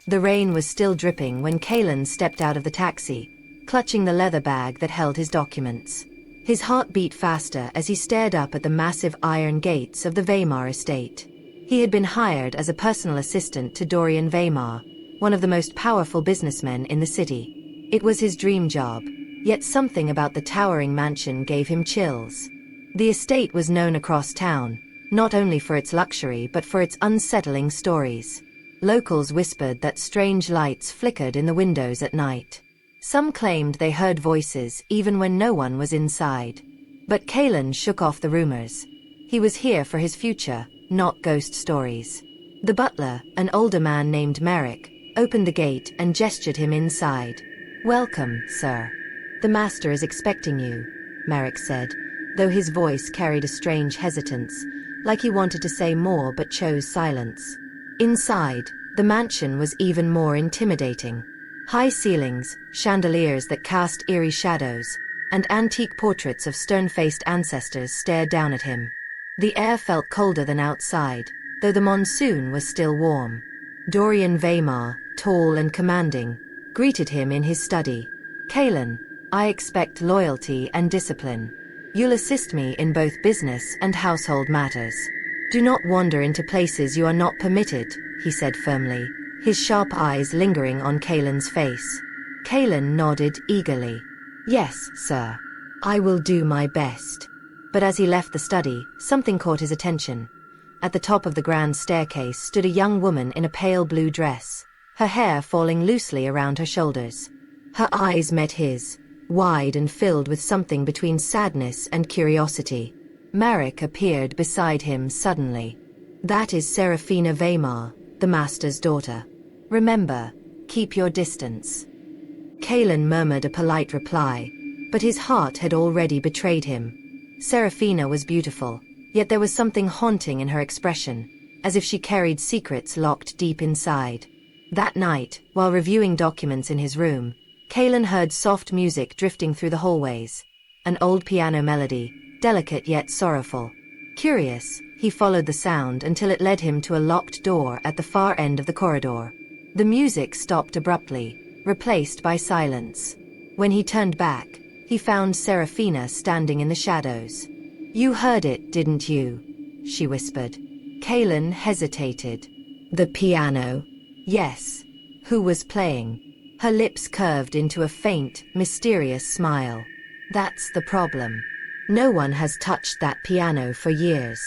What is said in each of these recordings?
The rain was still dripping when Kalen stepped out of the taxi, clutching the leather bag that held his documents. His heart beat faster as he stared up at the massive iron gates of the Weimar estate. He had been hired as a personal assistant to Dorian Weimar, one of the most powerful businessmen in the city. It was his dream job, yet something about the towering mansion gave him chills. The estate was known across town, not only for its luxury but for its unsettling stories. Locals whispered that strange lights flickered in the windows at night. Some claimed they heard voices even when no one was inside. But Kalen shook off the rumors. He was here for his future, not ghost stories. The butler, an older man named Merrick, opened the gate and gestured him inside. "Welcome, sir. The master is expecting you," Merrick said, though his voice carried a strange hesitance, like he wanted to say more but chose silence. Inside, the mansion was even more intimidating. High ceilings, chandeliers that cast eerie shadows, and antique portraits of stern-faced ancestors stared down at him. The air felt colder than outside, though the monsoon was still warm. Dorian Weimar, tall and commanding, greeted him in his study. "Kalen, I expect loyalty and discipline. You'll assist me in both business and household matters. Do not wander into places you are not permitted," he said firmly, his sharp eyes lingering on Kalen's face. Kalen nodded eagerly. "Yes, sir. I will do my best." But as he left the study, something caught his attention. At the top of the grand staircase stood a young woman in a pale blue dress, her hair falling loosely around her shoulders. Her eyes met his, wide and filled with something between sadness and curiosity. Merrick appeared beside him suddenly. "That is Serafina Weimar, the master's daughter. Remember, keep your distance." Kalen murmured a polite reply, but his heart had already betrayed him. Serafina was beautiful, yet there was something haunting in her expression, as if she carried secrets locked deep inside. That night, while reviewing documents in his room, Kalen heard soft music drifting through the hallways. An old piano melody, delicate yet sorrowful. Curious, he followed the sound until it led him to a locked door at the far end of the corridor. The music stopped abruptly, replaced by silence. When he turned back, he found Serafina standing in the shadows. "You heard it, didn't you?" she whispered. Kalen hesitated. "The piano?" "Yes." "Who was playing?" Her lips curved into a faint, mysterious smile. "That's the problem. No one has touched that piano for years."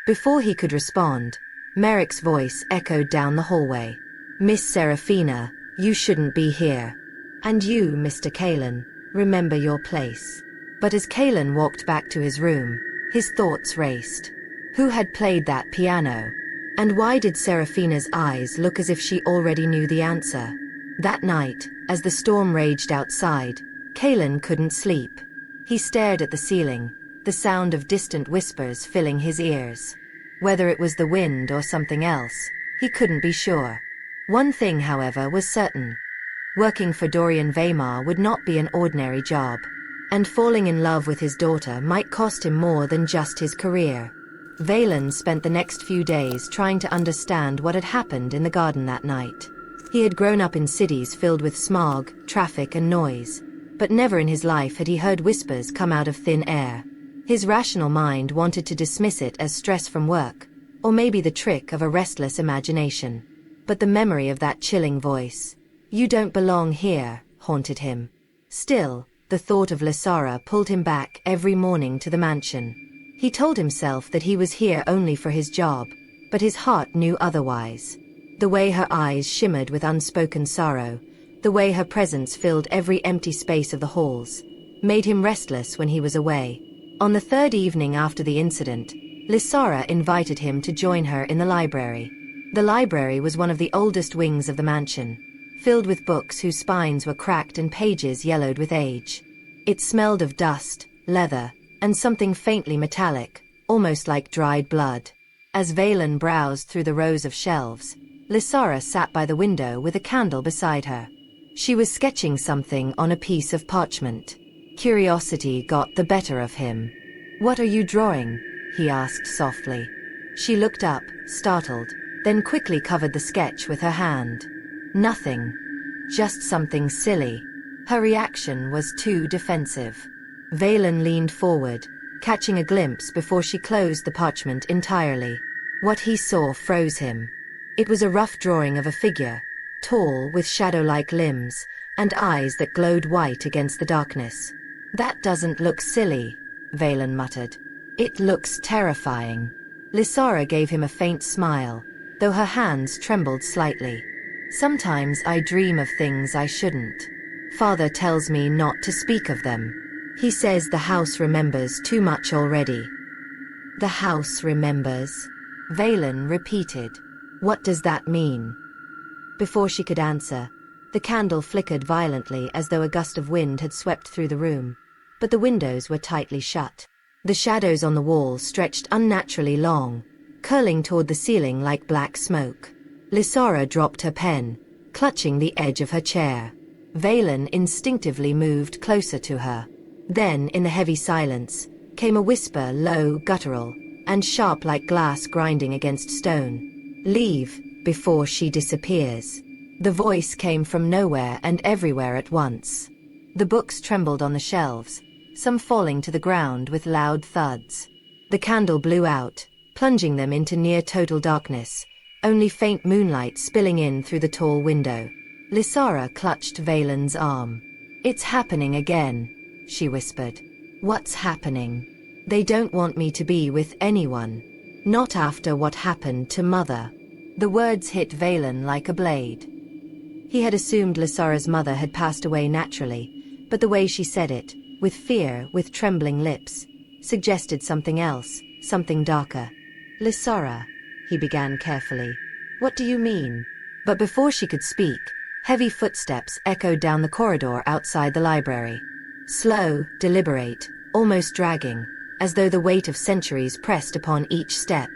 Before he could respond, Merrick's voice echoed down the hallway. "Miss Serafina, you shouldn't be here. And you, Mr. Kalen, remember your place." But as Kalen walked back to his room, his thoughts raced. Who had played that piano? And why did Serafina's eyes look as if she already knew the answer? That night, as the storm raged outside, Kalen couldn't sleep. He stared at the ceiling, the sound of distant whispers filling his ears. Whether it was the wind or something else, he couldn't be sure. One thing, however, was certain. Working for Dorian Weimar would not be an ordinary job, and falling in love with his daughter might cost him more than just his career. Valen spent the next few days trying to understand what had happened in the garden that night. He had grown up in cities filled with smog, traffic and noise, but never in his life had he heard whispers come out of thin air. His rational mind wanted to dismiss it as stress from work, or maybe the trick of a restless imagination. But the memory of that chilling voice, "You don't belong here," haunted him. Still, the thought of Lysara pulled him back every morning to the mansion. He told himself that he was here only for his job, but his heart knew otherwise. The way her eyes shimmered with unspoken sorrow, the way her presence filled every empty space of the halls, made him restless when he was away. On the third evening after the incident, Lysara invited him to join her in the library. The library was one of the oldest wings of the mansion, filled with books whose spines were cracked and pages yellowed with age. It smelled of dust, leather, and something faintly metallic, almost like dried blood. As Valen browsed through the rows of shelves, Lysara sat by the window with a candle beside her. She was sketching something on a piece of parchment. Curiosity got the better of him. "What are you drawing?" he asked softly. She looked up, startled, then quickly covered the sketch with her hand. Nothing. Just something silly. Her reaction was too defensive. Valen leaned forward, catching a glimpse before she closed the parchment entirely. What he saw froze him. It was a rough drawing of a figure, tall with shadow-like limbs, and eyes that glowed white against the darkness. "That doesn't look silly," Valen muttered. "It looks terrifying." Lysara gave him a faint smile, though her hands trembled slightly. "Sometimes I dream of things I shouldn't. Father tells me not to speak of them. He says the house remembers too much already." "The house remembers?" Valen repeated. "What does that mean?" Before she could answer, the candle flickered violently as though a gust of wind had swept through the room, but the windows were tightly shut. The shadows on the wall stretched unnaturally long, curling toward the ceiling like black smoke. Lysara dropped her pen, clutching the edge of her chair. Valen instinctively moved closer to her. Then, in the heavy silence, came a whisper, low, guttural, and sharp like glass grinding against stone. "Leave, before she disappears." The voice came from nowhere and everywhere at once. The books trembled on the shelves, some falling to the ground with loud thuds. The candle blew out, plunging them into near-total darkness, only faint moonlight spilling in through the tall window. Lysara clutched Valen's arm. "It's happening again," she whispered. "What's happening? They don't want me to be with anyone. Not after what happened to Mother." The words hit Valen like a blade. He had assumed Lysara's mother had passed away naturally, but the way she said it, with fear, with trembling lips, suggested something else, something darker. "Lysara," he began carefully. "What do you mean?" But before she could speak, heavy footsteps echoed down the corridor outside the library. Slow, deliberate, almost dragging, as though the weight of centuries pressed upon each step.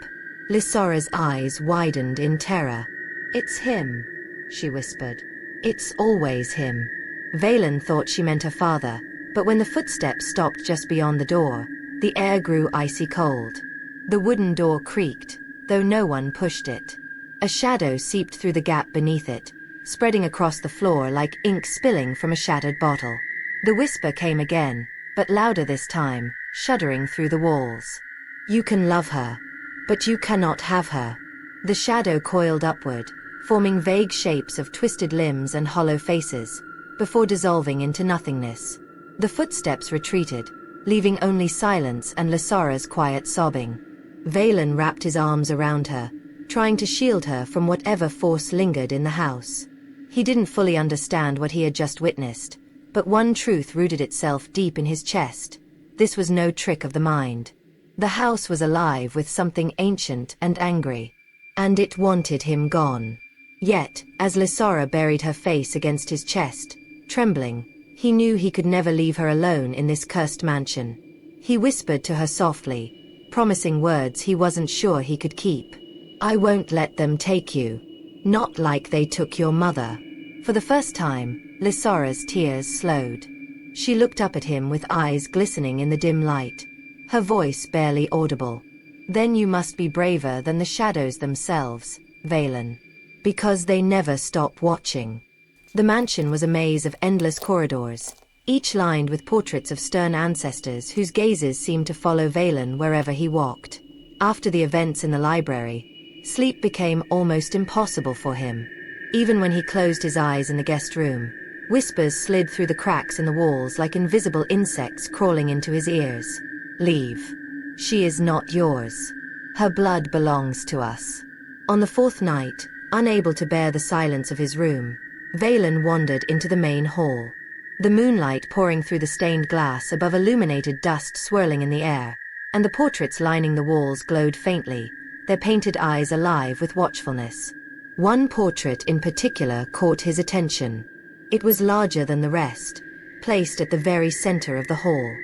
Lysara's eyes widened in terror. "It's him," she whispered. "It's always him." Valen thought she meant her father, but when the footsteps stopped just beyond the door, the air grew icy cold. The wooden door creaked, though no one pushed it. A shadow seeped through the gap beneath it, spreading across the floor like ink spilling from a shattered bottle. The whisper came again, but louder this time, shuddering through the walls. "You can love her, but you cannot have her." The shadow coiled upward, forming vague shapes of twisted limbs and hollow faces, before dissolving into nothingness. The footsteps retreated, leaving only silence and Lysara's quiet sobbing. Valen wrapped his arms around her, trying to shield her from whatever force lingered in the house. He didn't fully understand what he had just witnessed, but one truth rooted itself deep in his chest. This was no trick of the mind. The house was alive with something ancient and angry, and it wanted him gone. Yet, as Lysara buried her face against his chest, trembling, he knew he could never leave her alone in this cursed mansion. He whispered to her softly, promising words he wasn't sure he could keep. "I won't let them take you. Not like they took your mother." For the first time, Lysara's tears slowed. She looked up at him with eyes glistening in the dim light, her voice barely audible. "Then you must be braver than the shadows themselves, Valen. Because they never stop watching." The mansion was a maze of endless corridors, each lined with portraits of stern ancestors whose gazes seemed to follow Valen wherever he walked. After the events in the library, sleep became almost impossible for him. Even when he closed his eyes in the guest room, whispers slid through the cracks in the walls like invisible insects crawling into his ears. "Leave. She is not yours. Her blood belongs to us." On the fourth night, unable to bear the silence of his room, Valen wandered into the main hall. The moonlight pouring through the stained glass above illuminated dust swirling in the air, and the portraits lining the walls glowed faintly, their painted eyes alive with watchfulness. One portrait in particular caught his attention. It was larger than the rest, placed at the very center of the hall.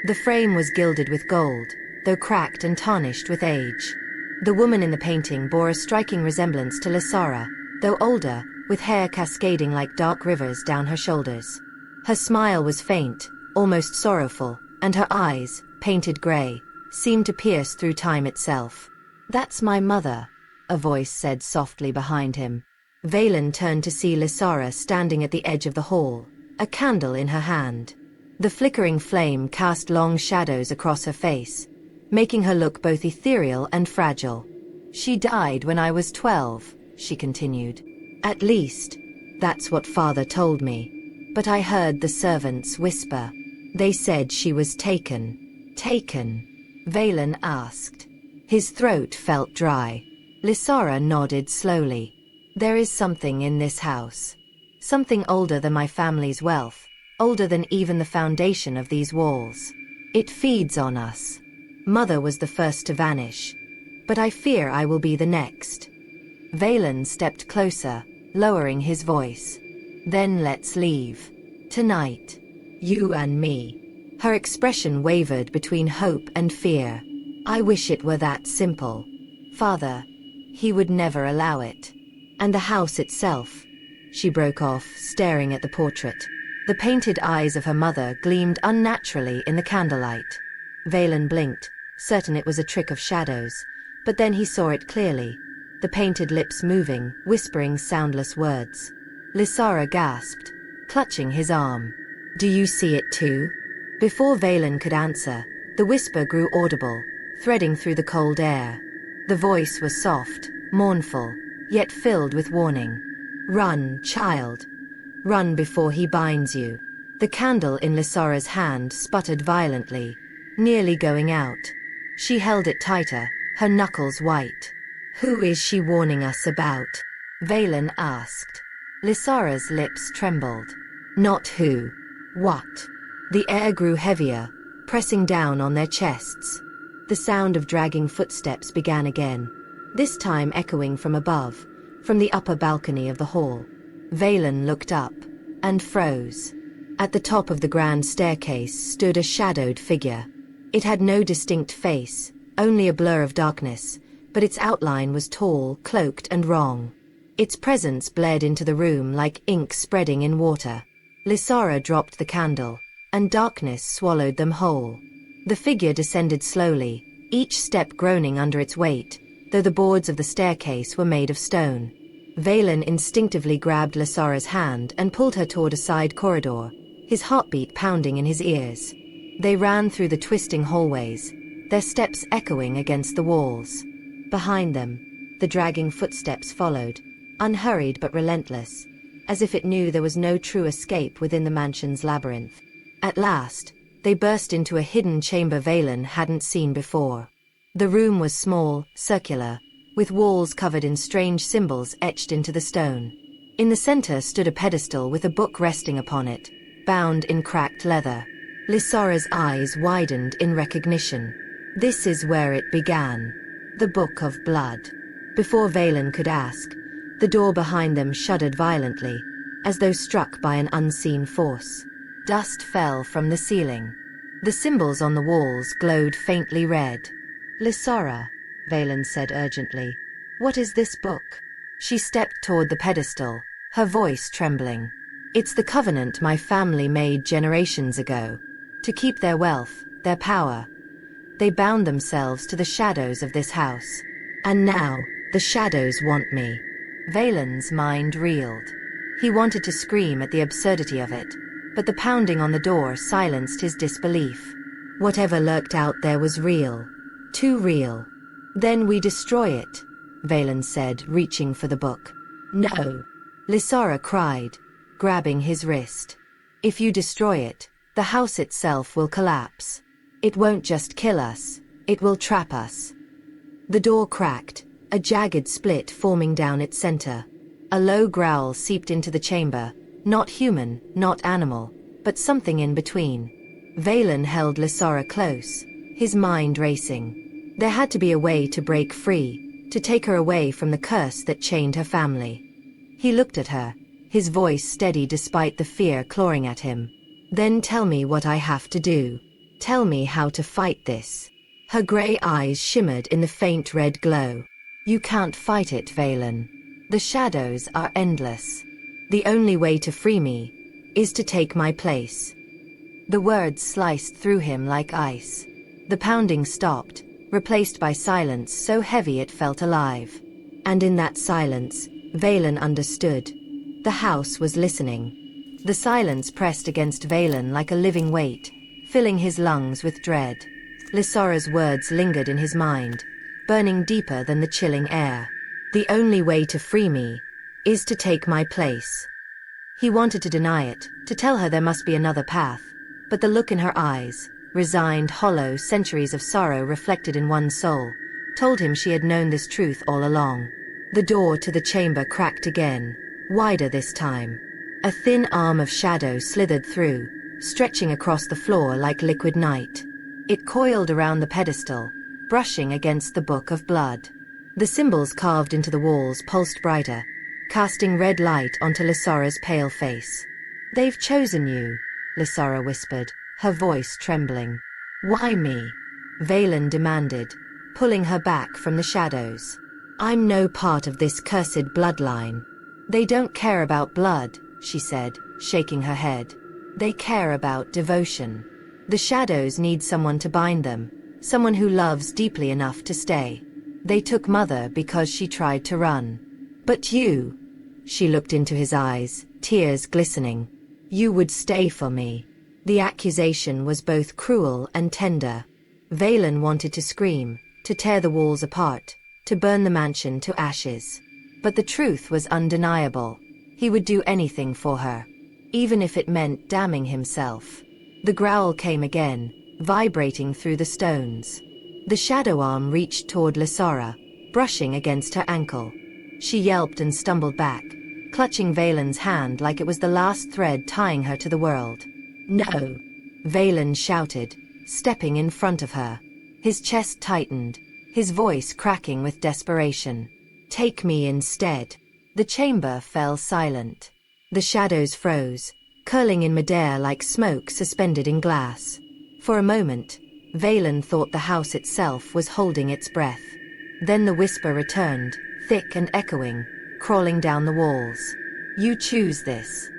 The frame was gilded with gold, though cracked and tarnished with age. The woman in the painting bore a striking resemblance to Lysara, though older, with hair cascading like dark rivers down her shoulders. Her smile was faint, almost sorrowful, and her eyes, painted gray, seemed to pierce through time itself. "That's my mother," a voice said softly behind him. Valen turned to see Lysara standing at the edge of the hall, a candle in her hand. The flickering flame cast long shadows across her face, making her look both ethereal and fragile. "She died when I was 12, she continued. "At least, that's what Father told me. But I heard the servants whisper. They said she was taken." "Taken?" Valen asked. His throat felt dry. Lysara nodded slowly. "There is something in this house. Something older than my family's wealth, older than even the foundation of these walls. It feeds on us. Mother was the first to vanish, but I fear I will be the next." Valen stepped closer, lowering his voice. "Then let's leave. Tonight. You and me." Her expression wavered between hope and fear. "I wish it were that simple. Father, he would never allow it. And the house itself." She broke off, staring at the portrait. The painted eyes of her mother gleamed unnaturally in the candlelight. Valen blinked, certain it was a trick of shadows, but then he saw it clearly. The painted lips moving, whispering soundless words. Lysara gasped, clutching his arm. "Do you see it too?" Before Valen could answer, the whisper grew audible, threading through the cold air. The voice was soft, mournful, yet filled with warning. "Run, child. Run before he binds you." The candle in Lysara's hand sputtered violently, nearly going out. She held it tighter, her knuckles white. "Who is she warning us about?" Valen asked. Lysara's lips trembled. "Not who. What?" The air grew heavier, pressing down on their chests. The sound of dragging footsteps began again, this time echoing from above, from the upper balcony of the hall. Valen looked up, and froze. At the top of the grand staircase stood a shadowed figure. It had no distinct face, only a blur of darkness, but its outline was tall, cloaked and wrong. Its presence bled into the room like ink spreading in water. Lysara dropped the candle, and darkness swallowed them whole. The figure descended slowly, each step groaning under its weight, though the boards of the staircase were made of stone. Valen instinctively grabbed Lysara's hand and pulled her toward a side corridor, his heartbeat pounding in his ears. They ran through the twisting hallways, their steps echoing against the walls. Behind them, the dragging footsteps followed, unhurried but relentless, as if it knew there was no true escape within the mansion's labyrinth. At last, they burst into a hidden chamber Valen hadn't seen before. The room was small, circular, with walls covered in strange symbols etched into the stone. In the center stood a pedestal with a book resting upon it, bound in cracked leather. Lysara's eyes widened in recognition. This is where it began. The Book of Blood. Before Valen could ask, the door behind them shuddered violently, as though struck by an unseen force. Dust fell from the ceiling. The symbols on the walls glowed faintly red. "Lysara," Valen said urgently, "what is this book?" She stepped toward the pedestal, her voice trembling. "It's the covenant my family made generations ago. To keep their wealth, their power. They bound themselves to the shadows of this house. And now, the shadows want me." Valen's mind reeled. He wanted to scream at the absurdity of it, but the pounding on the door silenced his disbelief. Whatever lurked out there was real. Too real. "Then we destroy it," Valen said, reaching for the book. "No," Lysara cried, grabbing his wrist. "If you destroy it, the house itself will collapse. It won't just kill us, it will trap us." The door cracked, a jagged split forming down its center. A low growl seeped into the chamber, not human, not animal, but something in between. Valen held Lysara close, his mind racing. There had to be a way to break free, to take her away from the curse that chained her family. He looked at her, his voice steady despite the fear clawing at him. "Then tell me what I have to do. Tell me how to fight this." Her gray eyes shimmered in the faint red glow. "You can't fight it, Valen. The shadows are endless. The only way to free me is to take my place." The words sliced through him like ice. The pounding stopped, replaced by silence so heavy it felt alive. And in that silence, Valen understood. The house was listening. The silence pressed against Valen like a living weight, filling his lungs with dread. Lysora's words lingered in his mind, burning deeper than the chilling air. The only way to free me is to take my place. He wanted to deny it, to tell her there must be another path, but the look in her eyes, resigned, hollow, centuries of sorrow reflected in one soul, told him she had known this truth all along. The door to the chamber cracked again, wider this time. A thin arm of shadow slithered through, stretching across the floor like liquid night. It coiled around the pedestal, brushing against the Book of Blood. The symbols carved into the walls pulsed brighter, casting red light onto Lysora's pale face. "They've chosen you," Lysora whispered, her voice trembling. "Why me?" Valen demanded, pulling her back from the shadows. "I'm no part of this cursed bloodline." "They don't care about blood," she said, shaking her head. "They care about devotion. The shadows need someone to bind them, someone who loves deeply enough to stay. They took Mother because she tried to run. But you," she looked into his eyes, tears glistening, "you would stay for me." The accusation was both cruel and tender. Valen wanted to scream, to tear the walls apart, to burn the mansion to ashes. But the truth was undeniable. He would do anything for her, even if it meant damning himself. The growl came again, vibrating through the stones. The shadow arm reached toward Lysora, brushing against her ankle. She yelped and stumbled back, clutching Valen's hand like it was the last thread tying her to the world. "No!" Valen shouted, stepping in front of her. His chest tightened, his voice cracking with desperation. "Take me instead." The chamber fell silent. The shadows froze, curling in midair like smoke suspended in glass. For a moment, Valen thought the house itself was holding its breath. Then the whisper returned, thick and echoing, crawling down the walls. "You choose this."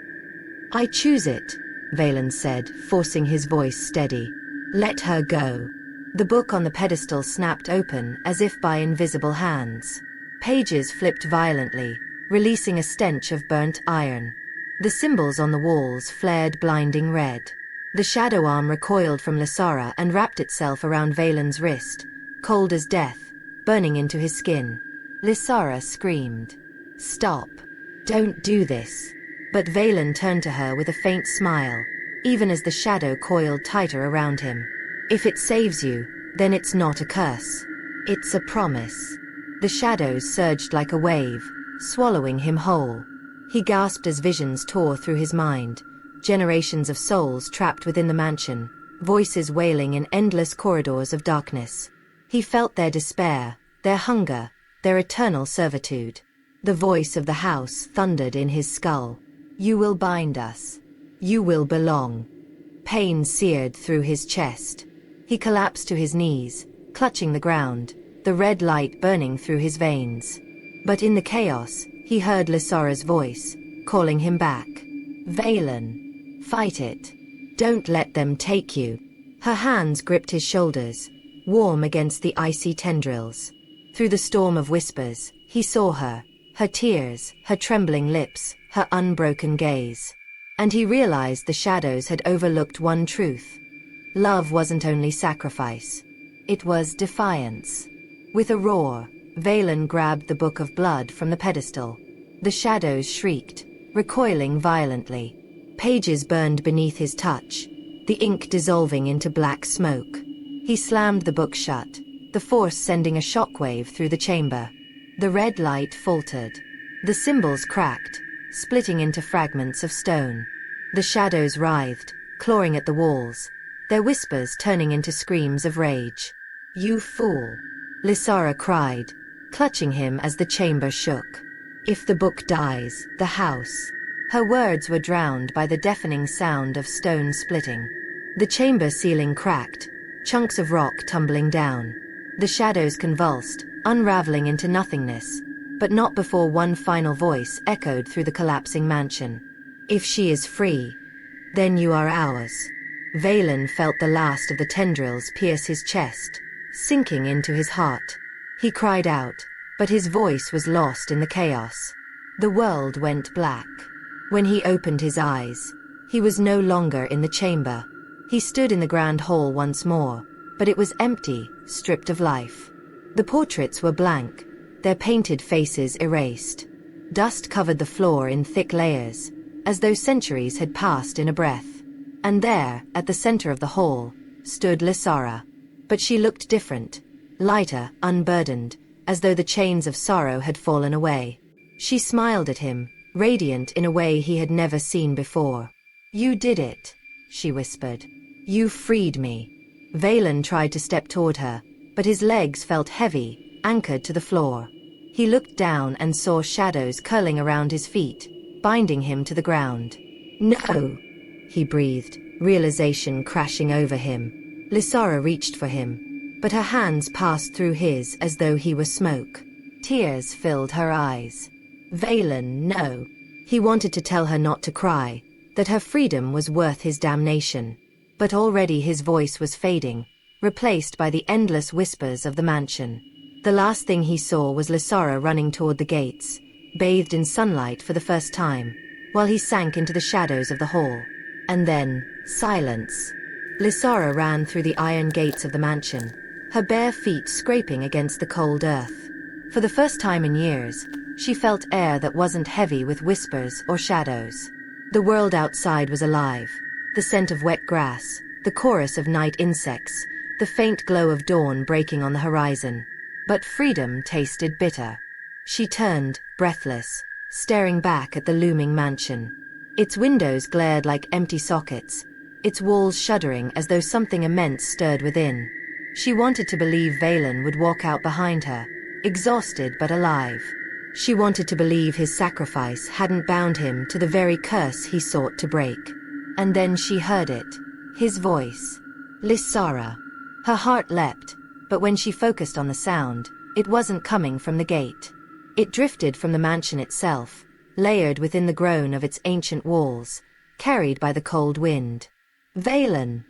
"I choose it," Valen said, forcing his voice steady. "Let her go." The book on the pedestal snapped open as if by invisible hands. Pages flipped violently, releasing a stench of burnt iron. The symbols on the walls flared blinding red. The shadow arm recoiled from Lysora and wrapped itself around Valen's wrist, cold as death, burning into his skin. Lysora screamed, "Stop! Don't do this!" But Valen turned to her with a faint smile, even as the shadow coiled tighter around him. "If it saves you, then it's not a curse. It's a promise." The shadows surged like a wave, swallowing him whole. He gasped as visions tore through his mind, generations of souls trapped within the mansion, voices wailing in endless corridors of darkness. He felt their despair, their hunger, their eternal servitude. The voice of the house thundered in his skull. "You will bind us. You will belong." Pain seared through his chest. He collapsed to his knees, clutching the ground, the red light burning through his veins. But in the chaos, he heard Lysora's voice, calling him back. "Valen, fight it. Don't let them take you." Her hands gripped his shoulders, warm against the icy tendrils. Through the storm of whispers, he saw her, her tears, her trembling lips, her unbroken gaze. And he realized the shadows had overlooked one truth. Love wasn't only sacrifice. It was defiance. With a roar, Valen grabbed the Book of Blood from the pedestal. The shadows shrieked, recoiling violently. Pages burned beneath his touch, the ink dissolving into black smoke. He slammed the book shut, the force sending a shockwave through the chamber. The red light faltered. The symbols cracked, splitting into fragments of stone. The shadows writhed, clawing at the walls, their whispers turning into screams of rage. "You fool!" Lysora cried, clutching him as the chamber shook. "If the book dies, the house..." Her words were drowned by the deafening sound of stone splitting. The chamber ceiling cracked, chunks of rock tumbling down. The shadows convulsed, unraveling into nothingness, but not before one final voice echoed through the collapsing mansion. "If she is free, then you are ours." Valen felt the last of the tendrils pierce his chest, sinking into his heart. He cried out, but his voice was lost in the chaos. The world went black. When he opened his eyes, he was no longer in the chamber. He stood in the grand hall once more, but it was empty, stripped of life. The portraits were blank, their painted faces erased. Dust covered the floor in thick layers, as though centuries had passed in a breath. And there, at the center of the hall, stood Lysara. But she looked different, lighter, unburdened, as though the chains of sorrow had fallen away. She smiled at him, radiant in a way he had never seen before. "You did it," she whispered. "You freed me." Valen tried to step toward her, but his legs felt heavy, anchored to the floor. He looked down and saw shadows curling around his feet, binding him to the ground. "No," he breathed, realization crashing over him. Lysara reached for him, but her hands passed through his as though he were smoke. Tears filled her eyes. "Valen, no." He wanted to tell her not to cry, that her freedom was worth his damnation. But already his voice was fading, replaced by the endless whispers of the mansion. The last thing he saw was Lysara running toward the gates, bathed in sunlight for the first time, while he sank into the shadows of the hall. And then, silence. Lysara ran through the iron gates of the mansion, her bare feet scraping against the cold earth. For the first time in years, she felt air that wasn't heavy with whispers or shadows. The world outside was alive, the scent of wet grass, the chorus of night insects, the faint glow of dawn breaking on the horizon. But freedom tasted bitter. She turned, breathless, staring back at the looming mansion. Its windows glared like empty sockets, its walls shuddering as though something immense stirred within. She wanted to believe Valen would walk out behind her, exhausted but alive. She wanted to believe his sacrifice hadn't bound him to the very curse he sought to break. And then she heard it. His voice. "Lysara." Her heart leapt, but when she focused on the sound, it wasn't coming from the gate. It drifted from the mansion itself, layered within the groan of its ancient walls, carried by the cold wind. "Valen!"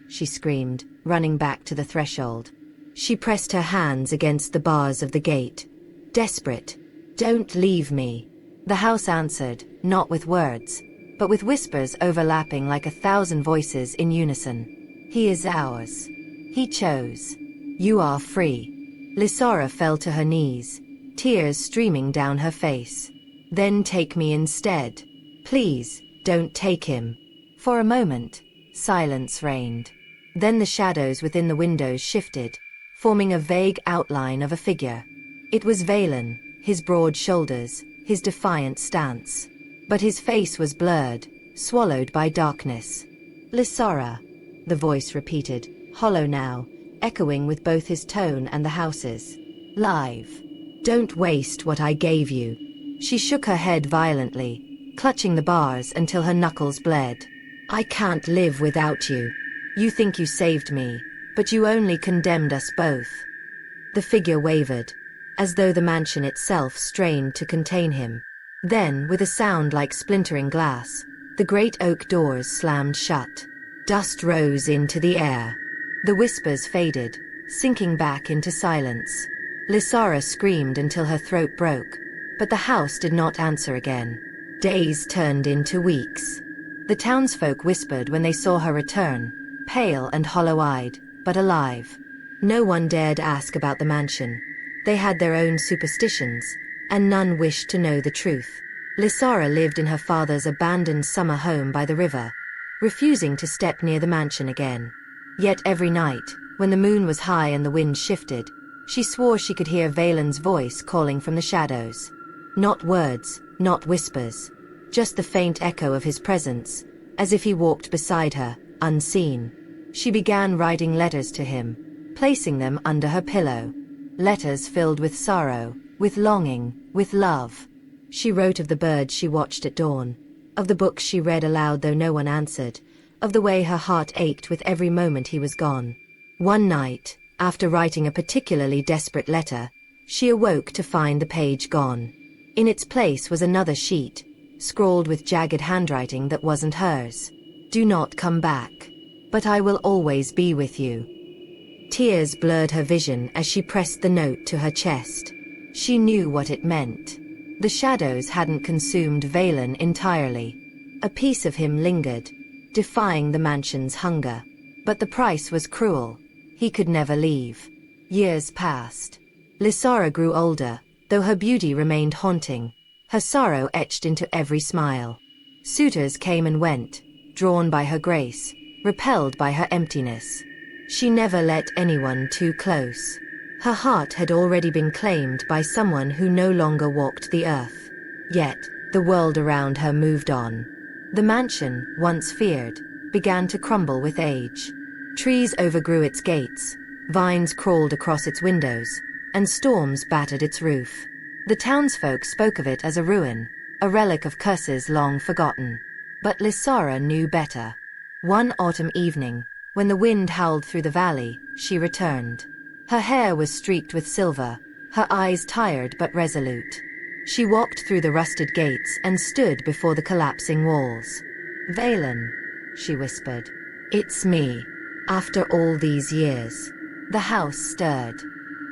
she screamed, running back to the threshold. She pressed her hands against the bars of the gate. Desperate. "Don't leave me." The house answered, not with words, but with whispers overlapping like 1,000 voices in unison. "He is ours. He chose. You are free." Lysara fell to her knees, tears streaming down her face. "Then take me instead. Please, don't take him." For a moment, silence reigned. Then the shadows within the windows shifted, forming a vague outline of a figure. It was Valen, his broad shoulders, his defiant stance. But his face was blurred, swallowed by darkness. "Lysara," the voice repeated, hollow now, echoing with both his tone and the house's. "Live. Don't waste what I gave you." She shook her head violently, clutching the bars until her knuckles bled. "I can't live without you. You think you saved me, but you only condemned us both." The figure wavered, as though the mansion itself strained to contain him. Then, with a sound like splintering glass, the great oak doors slammed shut. Dust rose into the air. The whispers faded, sinking back into silence. Lysara screamed until her throat broke, but the house did not answer again. Days turned into weeks. The townsfolk whispered when they saw her return, pale and hollow-eyed, but alive. No one dared ask about the mansion. They had their own superstitions, and none wished to know the truth. Lysara lived in her father's abandoned summer home by the river, refusing to step near the mansion again. Yet every night, when the moon was high and the wind shifted, she swore she could hear Valen's voice calling from the shadows. Not words, not whispers, just the faint echo of his presence, as if he walked beside her, unseen. She began writing letters to him, placing them under her pillow. Letters filled with sorrow, with longing, with love. She wrote of the birds she watched at dawn, of the books she read aloud though no one answered, of the way her heart ached with every moment he was gone. One night, after writing a particularly desperate letter, she awoke to find the page gone. In its place was another sheet, scrawled with jagged handwriting that wasn't hers. "Do not come back. But I will always be with you." Tears blurred her vision as she pressed the note to her chest. She knew what it meant. The shadows hadn't consumed Valen entirely. A piece of him lingered, defying the mansion's hunger. But the price was cruel. He could never leave. Years passed. Lysara grew older, though her beauty remained haunting, her sorrow etched into every smile. Suitors came and went, drawn by her grace, repelled by her emptiness. She never let anyone too close. Her heart had already been claimed by someone who no longer walked the earth. Yet, the world around her moved on. The mansion, once feared, began to crumble with age. Trees overgrew its gates, vines crawled across its windows, and storms battered its roof. The townsfolk spoke of it as a ruin, a relic of curses long forgotten. But Lysara knew better. One autumn evening, when the wind howled through the valley, she returned. Her hair was streaked with silver, her eyes tired but resolute. She walked through the rusted gates and stood before the collapsing walls. "Valen," she whispered. "It's me. After all these years." The house stirred.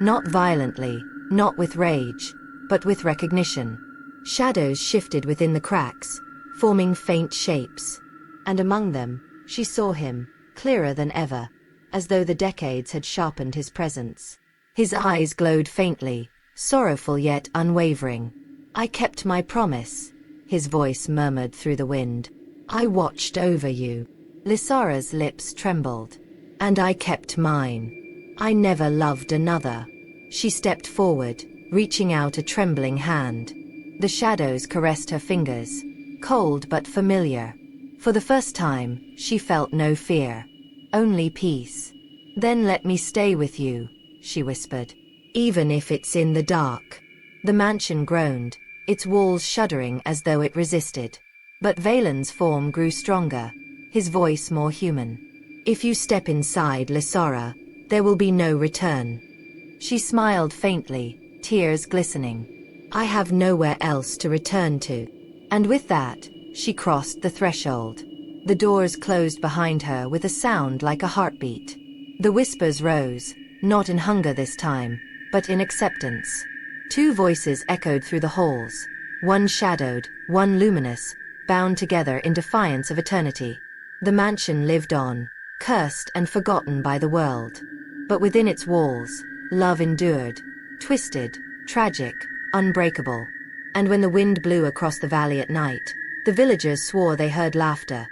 Not violently, not with rage, but with recognition. Shadows shifted within the cracks, forming faint shapes. And among them, she saw him, clearer than ever, as though the decades had sharpened his presence. His eyes glowed faintly, sorrowful yet unwavering. "I kept my promise," his voice murmured through the wind. "I watched over you." Lysara's lips trembled. "And I kept mine. I never loved another." She stepped forward, reaching out a trembling hand. The shadows caressed her fingers, cold but familiar. For the first time, she felt no fear, only peace. "Then let me stay with you," she whispered, "even if it's in the dark." The mansion groaned, its walls shuddering as though it resisted. But Valen's form grew stronger, his voice more human. "If you step inside, Lysara, there will be no return." She smiled faintly, tears glistening. "I have nowhere else to return to." And with that, she crossed the threshold. The doors closed behind her with a sound like a heartbeat. The whispers rose, not in hunger this time, but in acceptance. Two voices echoed through the halls, one shadowed, one luminous, bound together in defiance of eternity. The mansion lived on, cursed and forgotten by the world. But within its walls, love endured, twisted, tragic, unbreakable. And when the wind blew across the valley at night, the villagers swore they heard laughter.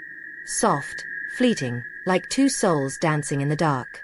Soft, fleeting, like two souls dancing in the dark.